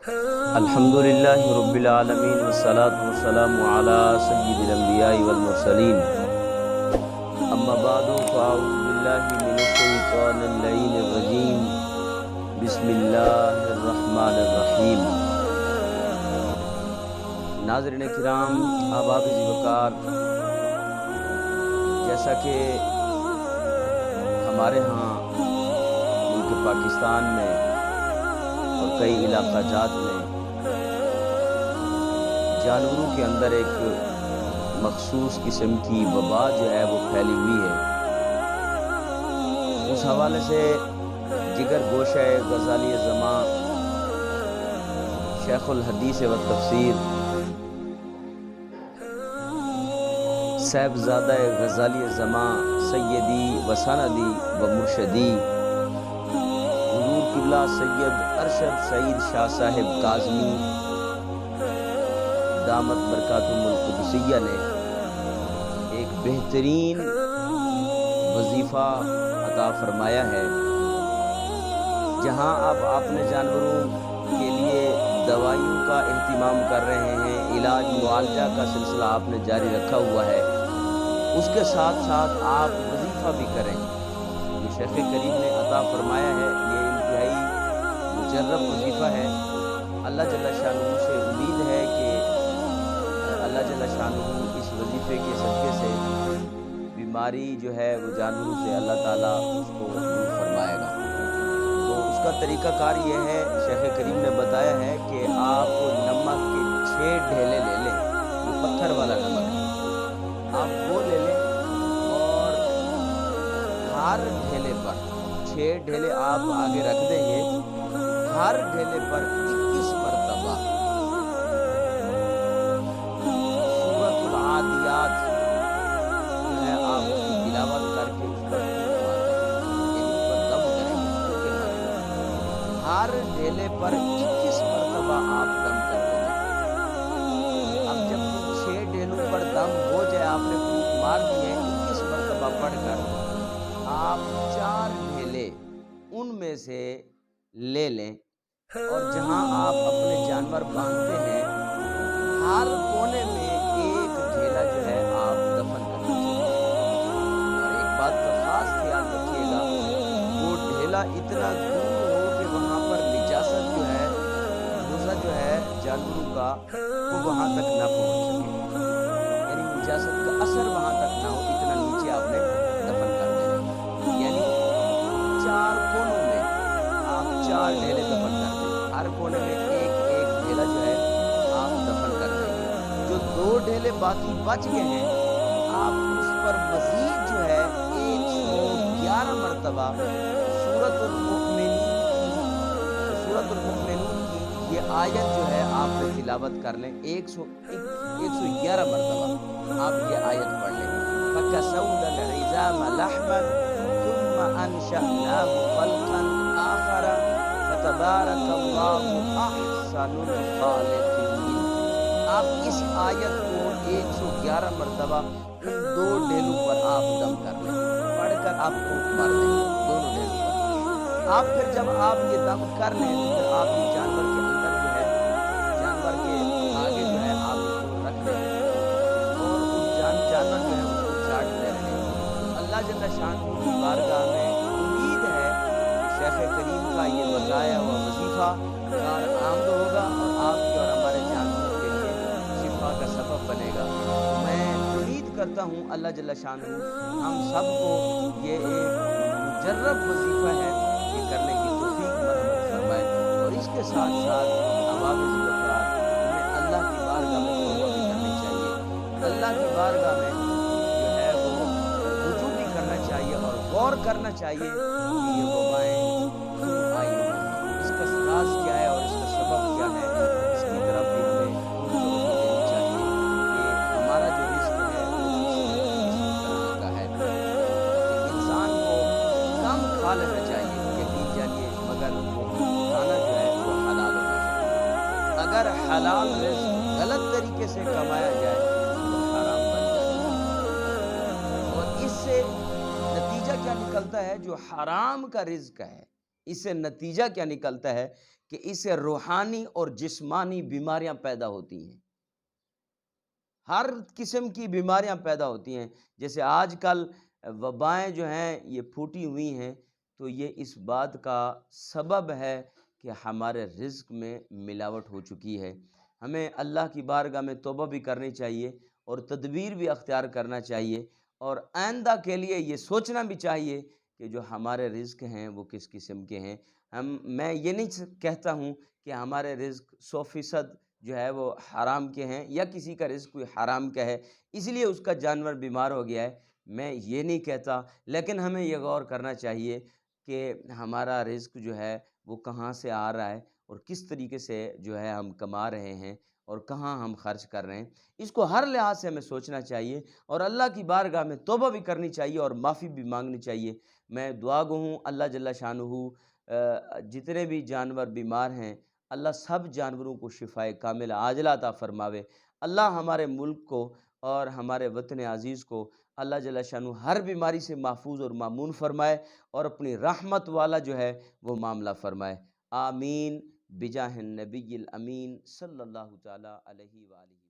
الحمدللہ رب العالمین والصلاة والسلام علی سید الانبیاء والمرسلین اما بعد فاعوذ باللہ من الشیطان اللعین الرجیم بسم اللہ الرحمن الرحیم۔ ناظرین کرام، احباب ذی وقار، جیسا کہ ہمارے ہاں ملک پاکستان میں اور کئی علاقہ جات میں جانوروں کے اندر ایک مخصوص قسم کی وبا جو ہے وہ پھیلی ہوئی ہے، اس حوالے سے جگر گوشہ غزالی زماں شیخ الحدیث و تفسیر صاحبزادہ غزالی زماں سیدی و سندی و مرشدی قبلہ سید ارشد سعید شاہ صاحب کاظمی دامت برکاتہم القدسیہ نے ایک بہترین وظیفہ عطا فرمایا ہے، جہاں اب آپ نے جانوروں کے لیے دوائیوں کا اہتمام کر رہے ہیں، علاج معالجہ کا سلسلہ آپ نے جاری رکھا ہوا ہے، اس کے ساتھ ساتھ آپ وظیفہ بھی کریں۔ جو شیخ کریم نے عطا فرمایا ہے یہ انتہائی مجرب وظیفہ ہے۔ اللہ جل شانہ سے امید ہے کہ اللہ جل شانہ اس وظیفے کے صدقے سے بیماری جو ہے وہ جانوروں سے اللہ تعالیٰ اس کو دور فرمائے گا۔ تو اس کا طریقہ کار یہ ہے، شیخ کریم نے بتایا ہے کہ آپ نمک کے 6 ڈھیلے لے لیں، جو پتھر والا نمک ہے، آپ وہ لے لیں اور ہر ڈھیلے پر 6 ڈھیلے آپ آگے رکھ دیں گے، ہر ڈھیلے پر 21 مرتبہ سورۃ العادیات جو ہے آپ اس کی تلاوت کر کے اس پر دم کریں گے۔ ہر ڈھیلے پر 21 مرتبہ آپ دم کر دیں گے۔ اب جب 6 ڈھیلوں پر دم ہو جائے، آپ نے پھوک مار دی ہے 21 مرتبہ پڑھ کر، آپ 4 ڈھیلے ان میں سے لے لیں اور جہاں آپ اپنے جانور باندھتے ہیں ہر کونے میں ایک ڈھیلا جو ہے آپ دفن کر دیجیے۔ اور ایک بات کا خاص خیال رکھیے گا، وہ ڈھیلا اتنا دور ہو کہ وہاں پر نجاست جو ہے، غصہ جو ہے جانوروں کا وہ وہاں تک نہ پہنچ سکے، یعنی نجاست کا اثر وہاں تک نہ ہو، اتنا نیچے آپ نے دفن کر دینا۔ یعنی 4 کونوں میں آپ 4 ڈھیلے دفن کر دیں، ہر کونے میں ایک ایک ڈھیلا جو ہے آپ دفن کر دیں گے۔ جو 2 ڈھیلے باقی بچ گئے ہیں، آپ اس پر مزید جو ہے 111 مرتبہ سورۃ المؤمنون کی یہ آیت جو ہے آپ نے تلاوت کر لیں، 111 مرتبہ آپ یہ آیت پڑھ لیں۔ فَكَسَوْنَا الْعِظَامَ لَحْمًا ثُمَّ أَنشَأْنَاهُ خَلْقًا آخَرَ فَتَبَارَكَ اللَّهُ أَحْسَنُ الْخَالِقِينَ۔ آپ اس آیت کو 111 مرتبہ ان 2 ڈھیلوں پر آپ دم کر لیں، پڑھ کر آپ پھونک مار دیں دونوں ڈھیلوں پر۔ آپ پھر جب آپ یہ دم کر لیں تو پھر آپ یہ جانور کے اندر جو ہے، جانور کے آگے جو ہے آپ اس کو رکھ دیں اور اس جانور جو ہے اس کو چاٹتے رہیں۔ اللہ جل شانہ کی بارگاہ میں امید ہے شیخ کریم کا یہ بتایا ہوا وظیفہ کارآمد ہوگا اور آپ کے اور ہمارے جانوروں کے لیے شفا کا سبب بنے گا۔ میں امید کرتا ہوں اللہ جل شانہ ہم سب کو یہ ایک مجرب وظیفہ ہے یہ کرنے کی توفیق مرحمت فرمائے، اور اس کے ساتھ ساتھ احباب ذی وقار ہمیں اللہ کی بارگاہ میں توبہ بھی کرنی چاہیے، اللہ کی بارگاہ میں جو ہے وہ رجوع بھی کرنا چاہیے اور غور کرنا چاہیے کہ یہ وبائیں کیوں آئی ہیں، اس کا راز کیا ہے اور اس کا سبب کیا ہے۔ اس کی طرف بھی ہمیں توجہ دینی چاہیے کہ ہمارا جو رزق ہے وہ کس طرح کا ہے، کہ انسان کو کم کھا لینا چاہیے، یقین جانیے، مگر وہ کھانا جو ہے وہ حلال ہونا چاہیے۔ اگر حلال رزق غلط طریقے سے کمایا جائے تو حرام بن جاتا ہے، اور اس سے نتیجہ کیا نکلتا ہے؟ جو حرام کا رزق ہے اس سے نتیجہ کیا نکلتا ہے کہ اس سے روحانی اور جسمانی بیماریاں پیدا ہوتی ہیں، ہر قسم کی بیماریاں پیدا ہوتی ہیں۔ جیسے آج کل وبائیں جو ہیں یہ پھوٹی ہوئی ہیں، تو یہ اس بات کا سبب ہے کہ ہمارے رزق میں ملاوٹ ہو چکی ہے۔ ہمیں اللہ کی بارگاہ میں توبہ بھی کرنی چاہیے اور تدبیر بھی اختیار کرنا چاہیے، اور آئندہ کے لیے یہ سوچنا بھی چاہیے کہ جو ہمارے رزق ہیں وہ کس قسم کے ہیں۔ میں یہ نہیں کہتا ہوں کہ ہمارے رزق 100% جو ہے وہ حرام کے ہیں، یا کسی کا رزق کوئی حرام کا ہے اس لیے اس کا جانور بیمار ہو گیا ہے، میں یہ نہیں کہتا، لیکن ہمیں یہ غور کرنا چاہیے کہ ہمارا رزق جو ہے وہ کہاں سے آ رہا ہے اور کس طریقے سے جو ہے ہم کما رہے ہیں اور کہاں ہم خرچ کر رہے ہیں۔ اس کو ہر لحاظ سے ہمیں سوچنا چاہیے اور اللہ کی بارگاہ میں توبہ بھی کرنی چاہیے اور معافی بھی مانگنی چاہیے۔ میں دعا گو ہوں اللہ جل شانہ جتنے بھی جانور بیمار ہیں، اللہ سب جانوروں کو شفائے کاملہ عاجلہ عطا فرماوے۔ اللہ ہمارے ملک کو اور ہمارے وطن عزیز کو اللہ جل شانہ ہر بیماری سے محفوظ اور مامون فرمائے اور اپنی رحمت والا جو ہے وہ معاملہ فرمائے۔ آمین بجاہ النبی الامین صلی اللہ تعالی علیہ وآلہ۔